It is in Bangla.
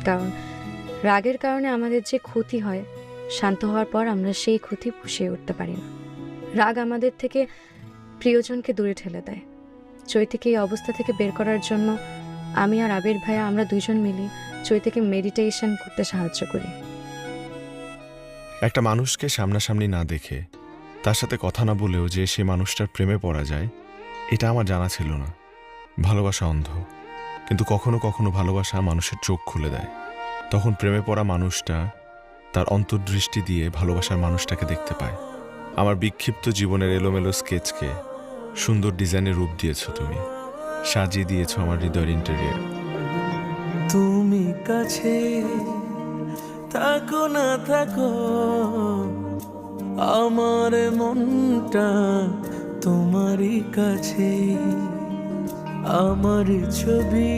কারণ রাগের কারণে আমাদের যে ক্ষতি হয়, শান্ত হওয়ার পর আমরা সেই ক্ষতি পুষিয়ে উঠতে পারি না। রাগ আমাদের থেকে প্রিয়জনকে দূরে ঠেলে দেয়। চৈতিকে এই অবস্থা থেকে বের করার জন্য আমি আর আবির ভাইয়া আমরা দুজন মিলি চৈতিকে মেডিটেশন করতে সাহায্য করি। একটা মানুষকে সামনাসামনি না দেখে, তার সাথে কথা না বলেও যে সে মানুষটার প্রেমে পড়া যায়, এটা আমার জানা ছিল না। ভালোবাসা অন্ধ, কিন্তু কখনো কখনো ভালোবাসা মানুষের চোখ খুলে দেয়। তখন প্রেমে পড়া মানুষটা তার অন্তর্দৃষ্টি দিয়ে ভালোবাসার মানুষটাকে দেখতে পায়। আমার বিক্ষিপ্ত জীবনের এলোমেলো স্কেচকে সুন্দর ডিজাইনের রূপ দিয়েছো তুমি, সাজিয়ে দিয়েছো আমার হৃদয়ের ইন্টেরিয়র। তুমি কাছে থাকো না থাকো, আমার মনটা তোমারই কাছে। আমার ছবি